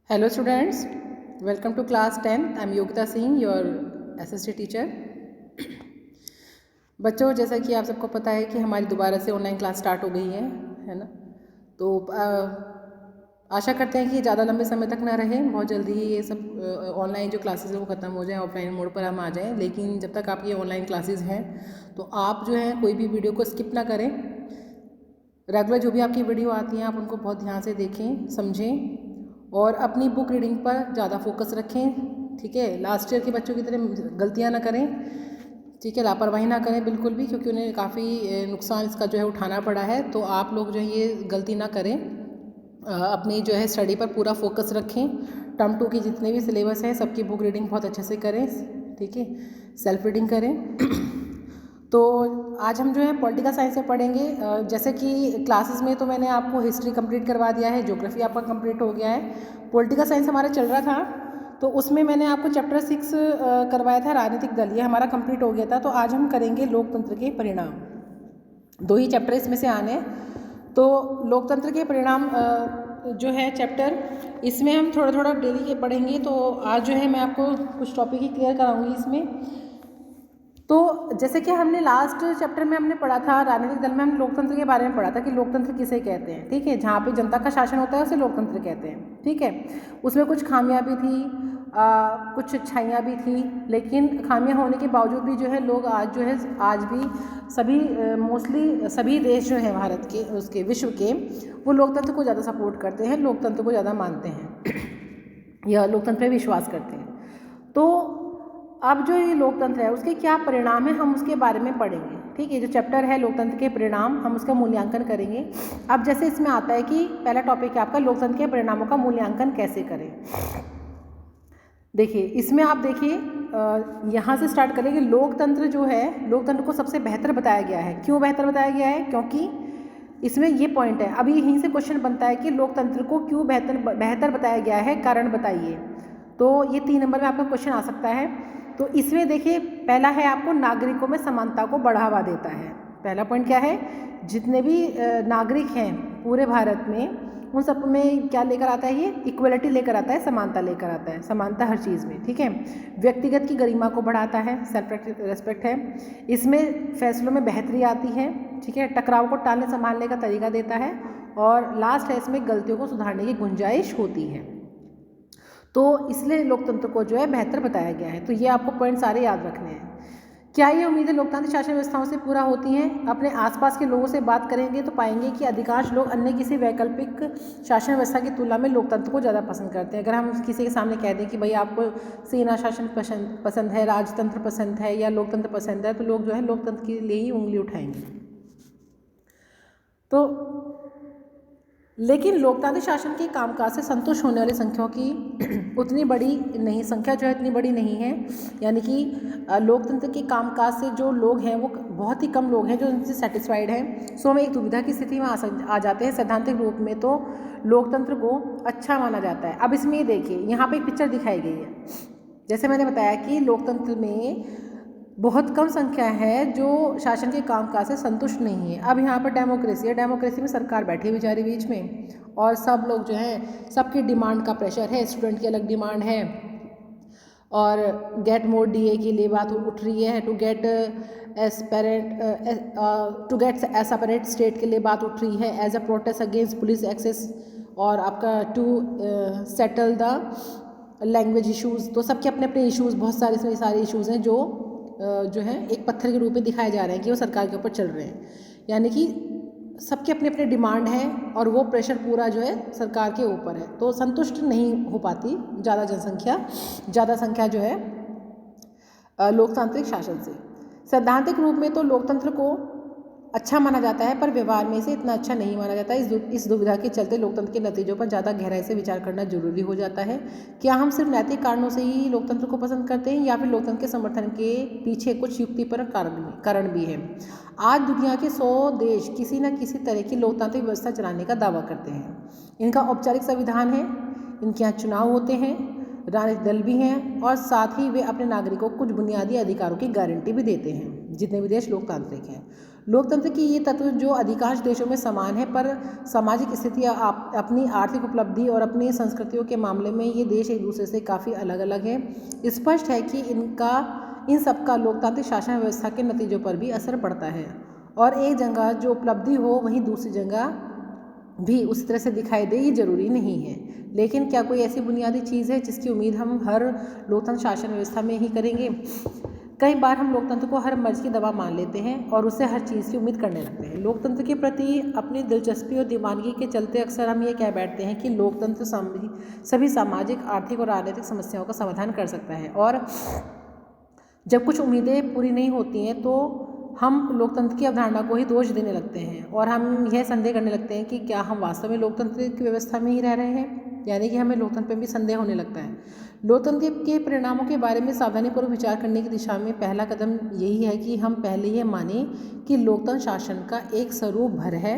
Hello students, welcome to class 10th. I'm Yogita Singh, your assistant teacher. बच्चों, जैसा कि आप सबको पता है कि हमारी दोबारा से ऑनलाइन क्लास स्टार्ट हो गई है ना। तो आशा करते हैं कि ज़्यादा लंबे समय तक ना रहे, बहुत जल्दी ही ये सब ऑनलाइन जो क्लासेस है वो ख़त्म हो जाए, ऑफलाइन मोड पर हम आ जाएं। लेकिन जब तक आपकी ऑनलाइन क्लासेस हैं तो आप जो है कोई भी वीडियो को स्किप ना करें। रेगुलर जो भी आपकी वीडियो आती हैं आप उनको बहुत ध्यान से देखें, समझें और अपनी बुक रीडिंग पर ज़्यादा फोकस रखें। ठीक है, लास्ट ईयर के बच्चों की तरह गलतियाँ ना करें। ठीक है, लापरवाही ना करें बिल्कुल भी, क्योंकि उन्हें काफ़ी नुकसान इसका जो है उठाना पड़ा है। तो आप लोग जो है ये गलती ना करें, अपनी जो है स्टडी पर पूरा फोकस रखें। टर्म 2 की जितने भी सिलेबस हैं सबकी बुक रीडिंग बहुत अच्छे से करें। ठीक है, सेल्फ रीडिंग करें। तो आज हम जो है पॉलिटिकल साइंस में पढ़ेंगे। जैसे कि क्लासेस में तो मैंने आपको हिस्ट्री कंप्लीट करवा दिया है, ज्योग्राफी आपका कंप्लीट हो गया है। पॉलिटिकल साइंस हमारा चल रहा था, तो उसमें मैंने आपको चैप्टर 6 करवाया था, राजनीतिक दल, ये हमारा कंप्लीट हो गया था। तो आज हम करेंगे लोकतंत्र के परिणाम। 2 ही चैप्टर इसमें से आने। तो लोकतंत्र के परिणाम जो है चैप्टर, इसमें हम थोड़ा थोड़ा डेली के पढ़ेंगे। तो आज जो है मैं आपको कुछ टॉपिक ही क्लियर कराऊंगी इसमें। तो जैसे कि हमने लास्ट चैप्टर में हमने पढ़ा था, राजनीतिक दल में हमने लोकतंत्र के बारे में पढ़ा था कि लोकतंत्र किसे कहते हैं। ठीक है, जहाँ पे जनता का शासन होता है उसे लोकतंत्र कहते हैं। ठीक है, उसमें कुछ खामियां भी थी, कुछ अच्छाइयाँ भी थी। लेकिन खामियां होने के बावजूद भी जो है लोग आज भी सभी मोस्टली सभी देश जो हैं भारत के, उसके विश्व के, वो लोकतंत्र को ज़्यादा सपोर्ट करते हैं, लोकतंत्र को ज़्यादा मानते हैं या लोकतंत्र पर विश्वास करते हैं। तो अब जो ये लोकतंत्र है उसके क्या परिणाम है हम उसके बारे में पढ़ेंगे। ठीक है, जो चैप्टर है लोकतंत्र के परिणाम, हम उसका मूल्यांकन करेंगे। अब जैसे इसमें आता है कि पहला टॉपिक है आपका लोकतंत्र के परिणामों का मूल्यांकन कैसे करें। देखिए, इसमें आप देखिए यहाँ से स्टार्ट करेंगे। लोकतंत्र जो है, लोकतंत्र को सबसे बेहतर बताया गया है। क्यों बेहतर बताया गया है? क्योंकि इसमें ये पॉइंट है, अभी यहीं से क्वेश्चन बनता है कि लोकतंत्र को क्यों बेहतर बताया गया है, कारण बताइए। तो ये 3 नंबर में आपका क्वेश्चन आ सकता है। तो इसमें देखिए, पहला है आपको नागरिकों में समानता को बढ़ावा देता है। पहला पॉइंट क्या है? जितने भी नागरिक हैं पूरे भारत में, उन सब में क्या लेकर आता है? ये इक्वलिटी लेकर आता है, समानता लेकर आता है, समानता हर चीज़ में। ठीक है, व्यक्तिगत की गरिमा को बढ़ाता है, सेल्फ रेस्पेक्ट है। इसमें फैसलों में बेहतरी आती है। ठीक है, टकराव को टालने संभालने का तरीका देता है। और लास्ट है, इसमें गलतियों को सुधारने की गुंजाइश होती है। तो इसलिए लोकतंत्र को जो है बेहतर बताया गया है। तो ये आपको पॉइंट सारे याद रखने हैं। क्या ये उम्मीदें लोकतांत्रिक शासन व्यवस्थाओं से पूरा होती हैं? अपने आसपास के लोगों से बात करेंगे तो पाएंगे कि अधिकांश लोग अन्य किसी वैकल्पिक शासन व्यवस्था की तुलना में लोकतंत्र को ज़्यादा पसंद करते हैं। अगर हम किसी के सामने कह दें कि भाई आपको सेना शासन पसंद है, राजतंत्र पसंद है या लोकतंत्र पसंद है, तो लोग जो है लोकतंत्र के लिए ही उंगली उठाएंगे। तो लेकिन लोकतांत्रिक शासन के कामकाज से संतुष्ट होने वाली संख्याओं की उतनी बड़ी नहीं, संख्या जो है इतनी बड़ी नहीं है। यानी कि लोकतंत्र के कामकाज से जो लोग हैं वो बहुत ही कम लोग हैं जो उनसे सेटिस्फाइड हैं। सो हम एक दुविधा की स्थिति में आ जाते हैं। सैद्धांतिक रूप में तो लोकतंत्र को अच्छा माना जाता है। अब इसमें देखिए, यहाँ पर एक पिक्चर दिखाई गई है। जैसे मैंने बताया कि लोकतंत्र में बहुत कम संख्या है जो शासन के कामकाज से संतुष्ट नहीं है। अब यहाँ पर डेमोक्रेसी है, डेमोक्रेसी में सरकार बैठी बेचारी बीच में, और सब लोग जो हैं, सबकी डिमांड का प्रेशर है। स्टूडेंट की अलग डिमांड है, और गेट मोर डीए के लिए बात उठ रही है। टू गेट सेपरेट स्टेट के लिए बात उठ रही है, as a protest against police excess, और आपका to settle the language issues. तो सबके अपने अपने इशूज़, बहुत सारे इसमें सारे इशूज़ हैं जो है एक पत्थर के रूप में दिखाए जा रहे हैं कि वो सरकार के ऊपर चल रहे हैं। यानी कि सबके अपने अपने डिमांड है और वो प्रेशर पूरा जो है सरकार के ऊपर है। तो संतुष्ट नहीं हो पाती ज़्यादा संख्या जो है लोकतांत्रिक शासन से। सैद्धांतिक रूप में तो लोकतंत्र को अच्छा माना जाता है, पर व्यवहार में इसे इतना अच्छा नहीं माना जाता। इस दुविधा के चलते लोकतंत्र के नतीजों पर ज़्यादा गहराई से विचार करना जरूरी हो जाता है। क्या हम सिर्फ नैतिक कारणों से ही लोकतंत्र को पसंद करते हैं, या फिर लोकतंत्र के समर्थन के पीछे कुछ युक्तिपरक कारण भी है? आज दुनिया के 100 देश किसी न किसी तरह की लोकतांत्रिक व्यवस्था चलाने का दावा करते हैं। इनका औपचारिक संविधान है, इनके यहाँ चुनाव होते हैं, राजनीतिक दल भी हैं, और साथ ही वे अपने नागरिकों को कुछ बुनियादी अधिकारों की गारंटी भी देते हैं। जितने भी देश लोकतांत्रिक हैं। लोकतंत्र की ये तत्व जो अधिकांश देशों में समान है, पर सामाजिक स्थितियाँ अपनी आर्थिक उपलब्धि और अपनी संस्कृतियों के मामले में ये देश एक दूसरे से काफ़ी अलग अलग है। स्पष्ट है कि इन सबका लोकतांत्रिक शासन व्यवस्था के नतीजों पर भी असर पड़ता है, और एक जगह जो उपलब्धि हो वहीं दूसरी जगह भी उस तरह से दिखाई दे, ये जरूरी नहीं है। लेकिन क्या कोई ऐसी बुनियादी चीज़ है जिसकी उम्मीद हम हर लोकतंत्र शासन व्यवस्था में ही करेंगे? कई बार हम लोकतंत्र को हर मर्ज की दवा मान लेते हैं और उससे हर चीज़ की उम्मीद करने लगते हैं। लोकतंत्र के प्रति अपनी दिलचस्पी और दीवानगी के चलते अक्सर हम ये कह बैठते हैं कि लोकतंत्र सभी सामाजिक, आर्थिक और राजनीतिक समस्याओं का समाधान कर सकता है, और जब कुछ उम्मीदें पूरी नहीं होती हैं तो हम लोकतंत्र की अवधारणा को ही दोष देने लगते हैं, और हम यह संदेह करने लगते हैं कि क्या हम वास्तव में लोकतंत्र की व्यवस्था में ही रह रहे हैं, यानी कि हमें लोकतंत्र पर भी संदेह होने लगता है। लोकतंत्र के परिणामों के बारे में सावधानीपूर्वक विचार करने की दिशा में पहला कदम यही है कि हम पहले ये माने कि लोकतंत्र शासन का एक स्वरूप भर है।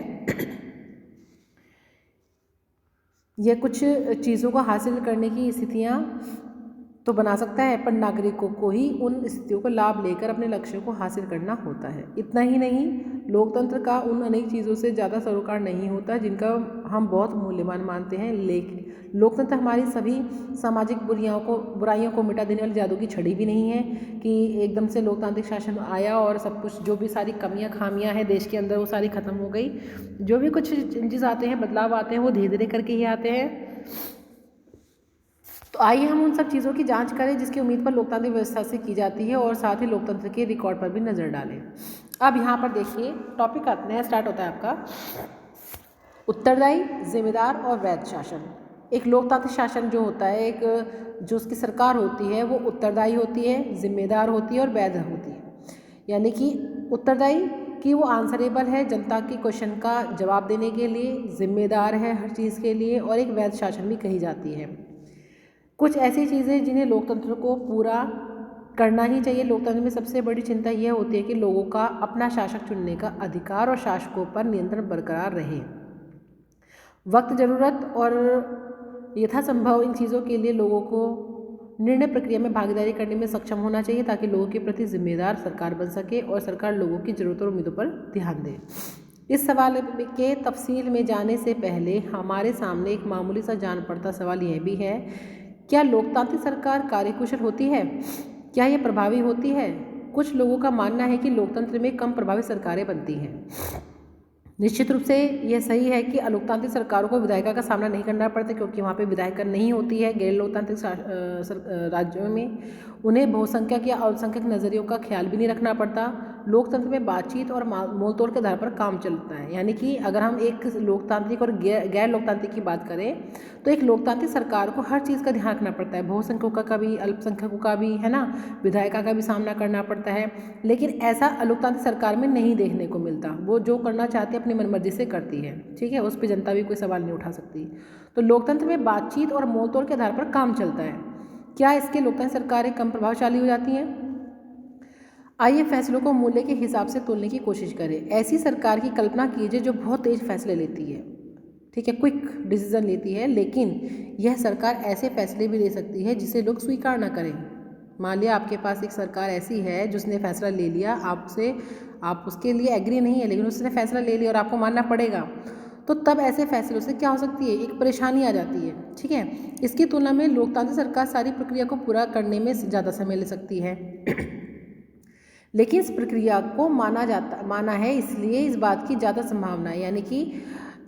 यह कुछ चीज़ों को हासिल करने की स्थितियाँ तो बना सकता है, पर नागरिकों को ही उन स्थितियों को लाभ लेकर अपने लक्ष्यों को हासिल करना होता है। इतना ही नहीं, लोकतंत्र का उन अनेक चीज़ों से ज़्यादा सरोकार नहीं होता जिनका हम बहुत मूल्यवान मानते हैं। लेकिन लोकतंत्र हमारी सभी सामाजिक बुराइयों को मिटा देने वाली जादू की छड़ी भी नहीं है कि एकदम से लोकतांत्रिक शासन आया और सब कुछ, जो भी सारी कमियां खामियां हैं देश के अंदर, वो सारी ख़त्म हो गई। जो भी कुछ चेंजेस आते हैं, बदलाव आते हैं, वो धीरे धीरे करके ही आते हैं। तो आइए हम उन सब चीज़ों की जांच करें जिसकी उम्मीद पर लोकतांत्रिक व्यवस्था से की जाती है, और साथ ही लोकतंत्र के रिकॉर्ड पर भी नज़र डालें। अब यहाँ पर देखिए, टॉपिक आता है, स्टार्ट होता है आपका उत्तरदायी, जिम्मेदार और वैध शासन। एक लोकतांत्रिक शासन जो होता है, एक जो उसकी सरकार होती है, वो उत्तरदायी होती है, जिम्मेदार होती है और वैध होती है। यानी कि उत्तरदायी कि वो आंसरेबल है जनता के क्वेश्चन का जवाब देने के लिए, जिम्मेदार है हर चीज़ के लिए, और एक वैध शासन भी कही जाती है। कुछ ऐसी चीज़ें जिन्हें लोकतंत्र को पूरा करना ही चाहिए। लोकतंत्र में सबसे बड़ी चिंता यह होती है कि लोगों का अपना शासक चुनने का अधिकार और शासकों पर नियंत्रण बरकरार रहे। वक्त, ज़रूरत और यथासंभव इन चीज़ों के लिए लोगों को निर्णय प्रक्रिया में भागीदारी करने में सक्षम होना चाहिए, ताकि लोगों के प्रति जिम्मेदार सरकार बन सके और सरकार लोगों की ज़रूरतों और उम्मीदों पर ध्यान दे। इस सवाल के तफसील में जाने से पहले हमारे सामने एक मामूली सा जान पड़ता सवाल यह भी है, क्या लोकतांत्रिक सरकार कार्यकुशल होती है? क्या यह प्रभावी होती है? कुछ लोगों का मानना है कि लोकतंत्र में कम प्रभावी सरकारें बनती हैं। निश्चित रूप से यह सही है कि अलोकतांत्रिक सरकारों को विधायिका का सामना नहीं करना पड़ता, क्योंकि वहाँ पे विधायिका नहीं होती है। गैर लोकतांत्रिक राज्यों में उन्हें बहुसंख्यक या अल्पसंख्यक नज़रियों का ख्याल भी नहीं रखना पड़ता। लोकतंत्र में बातचीत और मोलतोल के आधार पर काम चलता है। यानी कि अगर हम एक लोकतांत्रिक और गैर लोकतांत्रिक की बात करें, तो एक लोकतांत्रिक सरकार को हर चीज़ का ध्यान रखना पड़ता है, बहुसंख्यकों का भी, अल्पसंख्यकों का भी, है ना, विधायिका का भी सामना करना पड़ता है। लेकिन ऐसा अलोकतांत्रिक सरकार में नहीं देखने को मिलता। वो जो करना चाहती है अपनी मनमर्जी से करती है, ठीक है, उस पर जनता भी कोई सवाल नहीं उठा सकती। तो लोकतंत्र में बातचीत और मोलतोल के आधार पर काम चलता है। क्या इसके लोकतांत्रिक सरकारें कम प्रभावशाली हो जाती हैं? आइए फैसलों को मूल्य के हिसाब से तोलने की कोशिश करें। ऐसी सरकार की कल्पना कीजिए जो बहुत तेज फैसले लेती है, ठीक है, क्विक डिसीजन लेती है, लेकिन यह सरकार ऐसे फैसले भी ले सकती है जिसे लोग स्वीकार ना करें। मान लिया आपके पास एक सरकार ऐसी है जिसने फैसला ले लिया, आप उसके लिए एग्री नहीं है, लेकिन उसने फैसला ले लिया और आपको मानना पड़ेगा, तो तब ऐसे फैसलों से क्या हो सकती है, एक परेशानी आ जाती है, ठीक है। इसकी तुलना में लोकतांत्रिक सरकार सारी प्रक्रिया को पूरा करने में ज़्यादा समय ले सकती है। लेकिन इस प्रक्रिया को माना है, इसलिए इस बात की ज़्यादा संभावना है। यानी कि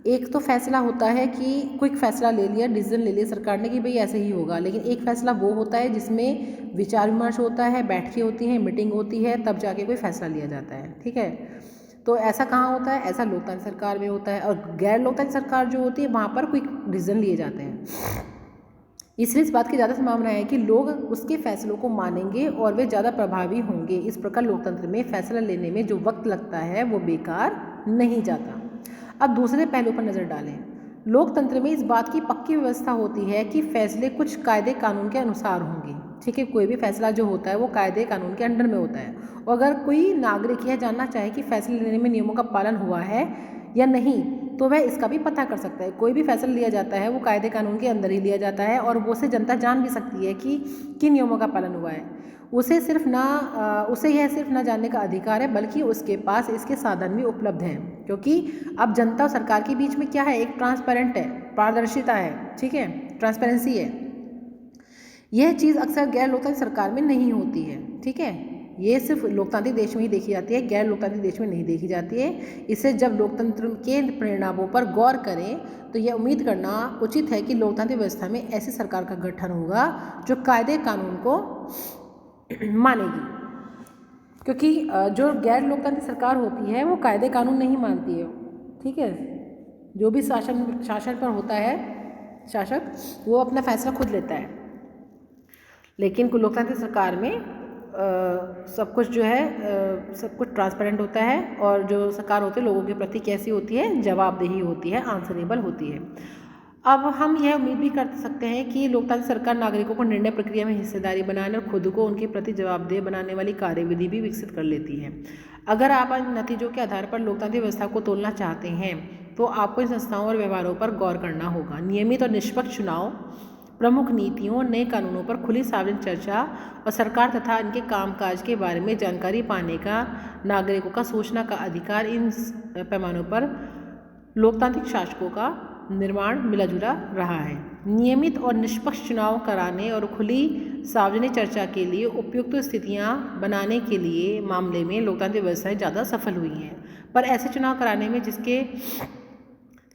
एक तो फैसला होता है कि क्विक फैसला ले लिया, डिसीजन ले लिया सरकार ने कि भाई ऐसे ही होगा, लेकिन एक फैसला वो होता है जिसमें विचार विमर्श होता है, बैठकें होती हैं, मीटिंग होती है, तब जाके कोई फैसला लिया जाता है, ठीक है। तो ऐसा कहाँ होता है? ऐसा लोकतांत्रिक सरकार में होता है, और गैर लोकतांत्रिक सरकार जो होती है वहाँ पर क्विक डिसीजन लिए जाते हैं। इसलिए इस बात की ज़्यादा संभावना है कि लोग उसके फैसलों को मानेंगे और वे ज़्यादा प्रभावी होंगे। इस प्रकार लोकतंत्र में फैसला लेने में जो वक्त लगता है वो बेकार नहीं जाता। अब दूसरे पहलू पर नज़र डालें। लोकतंत्र में इस बात की पक्की व्यवस्था होती है कि फैसले कुछ कायदे कानून के अनुसार होंगे, ठीक है। कोई भी फैसला जो होता है वो कायदे कानून के अंडर में होता है, और अगर कोई नागरिक यह जानना चाहे कि फैसले लेने में नियमों का पालन हुआ है या नहीं, तो वह इसका भी पता कर सकता है। कोई भी फैसला लिया जाता है वो कायदे कानून के अंदर ही लिया जाता है, और वो से जनता जान भी सकती है कि किन नियमों का पालन हुआ है। उसे यह सिर्फ ना जानने का अधिकार है, बल्कि उसके पास इसके साधन भी उपलब्ध हैं। क्योंकि अब जनता और सरकार के बीच में क्या है, एक ट्रांसपेरेंट है, पारदर्शिता है, ठीक है, ट्रांसपेरेंसी है। यह चीज़ अक्सर गैर लोकतांत्रिक सरकार में नहीं होती है, ठीक है। ये सिर्फ लोकतांत्रिक देश में ही देखी जाती है, गैर लोकतांत्रिक देश में नहीं देखी जाती है। इससे जब लोकतंत्र के परिणामों पर गौर करें तो यह उम्मीद करना उचित है कि लोकतांत्रिक व्यवस्था में ऐसी सरकार का गठन होगा जो कायदे कानून को मानेगी। क्योंकि जो गैर लोकतांत्रिक सरकार होती है वो कायदे कानून नहीं मानती है, ठीक है। जो भी शासन पर होता है शासक, वो अपना फैसला खुद लेता है। लेकिन लोकतांत्रिक सरकार में सब कुछ जो है सब कुछ ट्रांसपेरेंट होता है, और जो सरकार होती है लोगों के प्रति कैसी होती है, जवाबदेही होती है, आंसरेबल होती है। अब हम यह उम्मीद भी कर सकते हैं कि लोकतांत्रिक सरकार नागरिकों को निर्णय प्रक्रिया में हिस्सेदारी बनाने और खुद को उनके प्रति जवाबदेह बनाने वाली कार्यविधि भी विकसित कर लेती है। अगर आप इन नतीजों के आधार पर लोकतांत्रिक व्यवस्था को तोलना चाहते हैं तो आपको इन संस्थाओं और व्यवहारों पर गौर करना होगा। नियमित और निष्पक्ष चुनाव, प्रमुख नीतियों, नए कानूनों पर खुली सार्वजनिक चर्चा और सरकार तथा इनके कामकाज के बारे में जानकारी पाने का नागरिकों का सूचना का अधिकार, इन पैमानों पर लोकतांत्रिक शासकों का निर्माण मिला जुला रहा है। नियमित और निष्पक्ष चुनाव कराने और खुली सार्वजनिक चर्चा के लिए उपयुक्त स्थितियां बनाने के लिए मामले में लोकतांत्रिक व्यवस्थाएं ज़्यादा सफल हुई हैं। पर ऐसे चुनाव कराने में जिसके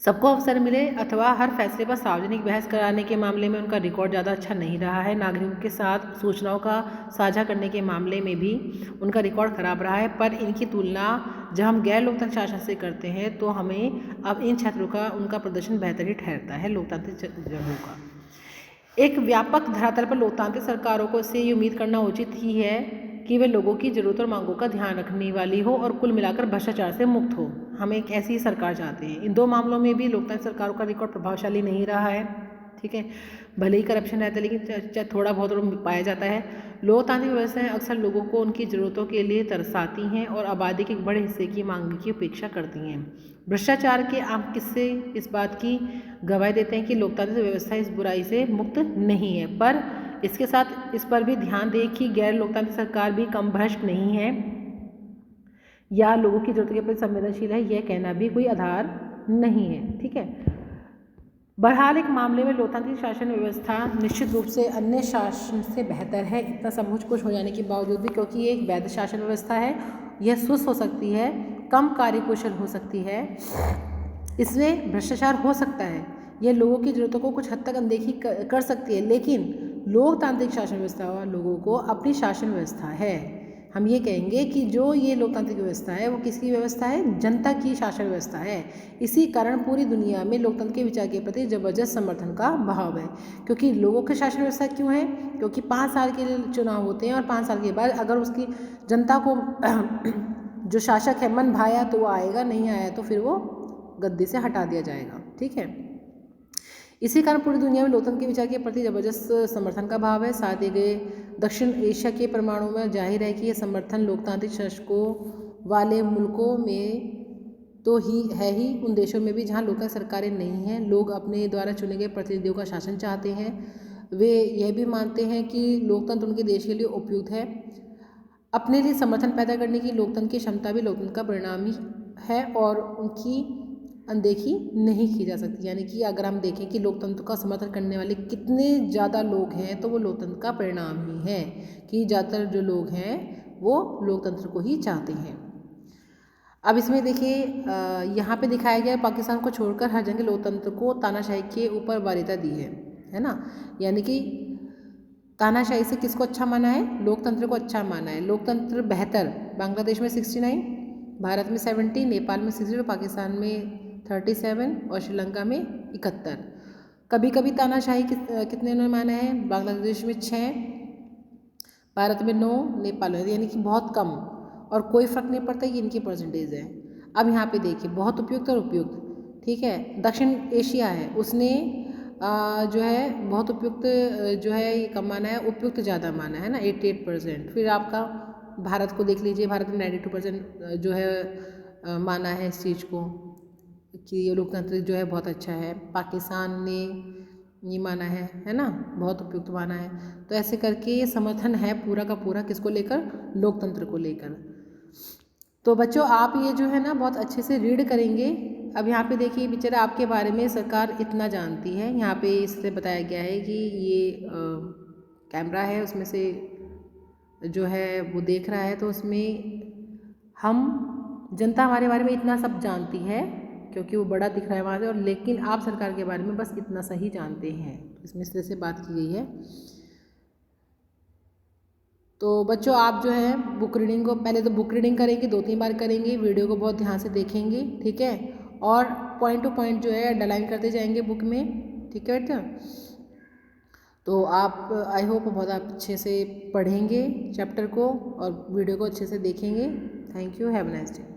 सबको अवसर मिले अथवा हर फैसले पर सार्वजनिक बहस कराने के मामले में उनका रिकॉर्ड ज़्यादा अच्छा नहीं रहा है। नागरिकों के साथ सूचनाओं का साझा करने के मामले में भी उनका रिकॉर्ड खराब रहा है। पर इनकी तुलना जब हम गैर लोकतांत्रिक शासन से करते हैं तो हमें अब इन क्षेत्रों का उनका प्रदर्शन बेहतर ही ठहरता है लोकतांत्रिक जगहों का। एक व्यापक धरातल पर लोकतांत्रिक सरकारों को इससे ये उम्मीद करना उचित ही है कि वे लोगों की ज़रूरतों और मांगों का ध्यान रखने वाली हो और कुल मिलाकर भ्रष्टाचार से मुक्त हो। हम एक ऐसी ही सरकार चाहते हैं। इन दो मामलों में भी लोकतांत्रिक सरकारों का रिकॉर्ड प्रभावशाली नहीं रहा है, ठीक है। भले ही करप्शन रहता है लेकिन थोड़ा बहुत पाया जाता है। लोकतांत्रिक व्यवस्थाएं अक्सर लोगों को उनकी ज़रूरतों के लिए तरसाती हैं और आबादी के एक बड़े हिस्से की मांग की उपेक्षा करती हैं। भ्रष्टाचार के आम किस्से इस बात की गवाही देते हैं कि लोकतांत्रिक व्यवस्था इस बुराई से मुक्त नहीं है। पर इसके साथ इस पर भी ध्यान दें कि गैर लोकतांत्रिक सरकार भी कम भ्रष्ट नहीं है या लोगों की जरूरतों के प्रति संवेदनशील है, यह कहना भी कोई आधार नहीं है, ठीक है। बहरहाल एक मामले में लोकतांत्रिक शासन व्यवस्था निश्चित रूप से अन्य शासन से बेहतर है, इतना सब कुछ हो जाने के बावजूद भी, क्योंकि ये एक वैध शासन व्यवस्था है। यह सुस्त हो सकती है, कम कार्यकुशल हो सकती है, इसमें भ्रष्टाचार हो सकता है, यह लोगों की ज़रूरतों को कुछ हद तक अनदेखी कर सकती है। लेकिन लोकतांत्रिक शासन व्यवस्था लोगों को अपनी शासन व्यवस्था है। हम ये कहेंगे कि जो ये लोकतांत्रिक व्यवस्था है वो किसकी व्यवस्था है, जनता की शासन व्यवस्था है। इसी कारण पूरी दुनिया में लोकतंत्र के विचार के प्रति जबरदस्त समर्थन का भाव है। क्योंकि लोगों की शासन व्यवस्था क्यों है, क्योंकि 5 साल के लिए चुनाव होते हैं और 5 साल के बाद अगर उसकी जनता को जो शासक है मन भाया तो वो आएगा, नहीं आया तो फिर वो गद्दी से हटा दिया जाएगा, ठीक है। इसी कारण पूरी दुनिया में लोकतंत्र के विचार के प्रति जबरदस्त समर्थन का भाव है। साथ ही गए दक्षिण एशिया के परमाणु में जाहिर है कि यह समर्थन लोकतांत्रिक शासकों वाले मुल्कों में तो ही है ही, उन देशों में भी जहां लोकतांत्रिक सरकारें नहीं हैं, लोग अपने द्वारा चुने गए प्रतिनिधियों का शासन चाहते हैं। वे यह भी मानते हैं कि लोकतंत्र उनके देश के लिए उपयुक्त है। अपने लिए समर्थन पैदा करने की लोकतंत्र की क्षमता भी लोकतंत्र का परिणाम ही है और उनकी अनदेखी नहीं की जा सकती। यानी कि अगर हम देखें कि लोकतंत्र का समर्थन करने वाले कितने ज़्यादा लोग हैं तो वो लोकतंत्र का परिणाम ही है कि ज़्यादातर जो लोग हैं वो लोकतंत्र को ही चाहते हैं। अब इसमें देखिए यहाँ पे दिखाया गया पाकिस्तान को छोड़कर हर जगह लोकतंत्र को तानाशाही के ऊपर वरीयता दी है ना। यानी कि तानाशाही से किसको अच्छा माना है, लोकतंत्र को अच्छा माना है। लोकतंत्र बेहतर बांग्लादेश में 69, भारत में 70, नेपाल में 60, पाकिस्तान में 37 और श्रीलंका में 71। कभी कभी तानाशाही कितने ने माना है, बांग्लादेश में 6, भारत में 9, नेपाल में, यानी कि बहुत कम और कोई फ़र्क नहीं पड़ता कि इनकी परसेंटेज है। अब यहाँ पे देखिए बहुत उपयुक्त और उपयुक्त, ठीक है। दक्षिण एशिया है उसने जो है बहुत उपयुक्त जो है ये कम माना है, उपयुक्त ज़्यादा माना है ना 88%। फिर आपका भारत को देख लीजिए, भारत में 92% जो है माना है इस चीज़ को कि ये लोकतंत्र जो है बहुत अच्छा है। पाकिस्तान ने ये माना है ना, बहुत उपयुक्त माना है। तो ऐसे करके ये समर्थन है पूरा का पूरा किसको लेकर, लोकतंत्र को लेकर। तो बच्चों आप ये जो है ना बहुत अच्छे से रीड करेंगे। अब यहाँ पे देखिए बेचारा आपके बारे में सरकार इतना जानती है, यहाँ पे इससे बताया गया है कि ये कैमरा है उसमें से जो है वो देख रहा है, तो उसमें हम जनता हमारे बारे में इतना सब जानती है क्योंकि वो बड़ा दिख रहा है वहाँ से, और लेकिन आप सरकार के बारे में बस इतना सही जानते हैं। इसमें इस तरह से बात की गई है। तो बच्चों आप जो है बुक रीडिंग को पहले तो बुक रीडिंग करेंगे, 2-3 बार करेंगे, वीडियो को बहुत ध्यान से देखेंगे, ठीक है, और पॉइंट टू पॉइंट जो है अंडरलाइन करते जाएंगे बुक में, ठीक है बेटा। तो आप आई होप बहुत आप अच्छे से पढ़ेंगे चैप्टर को और वीडियो को अच्छे से देखेंगे। Thank you, have a nice day.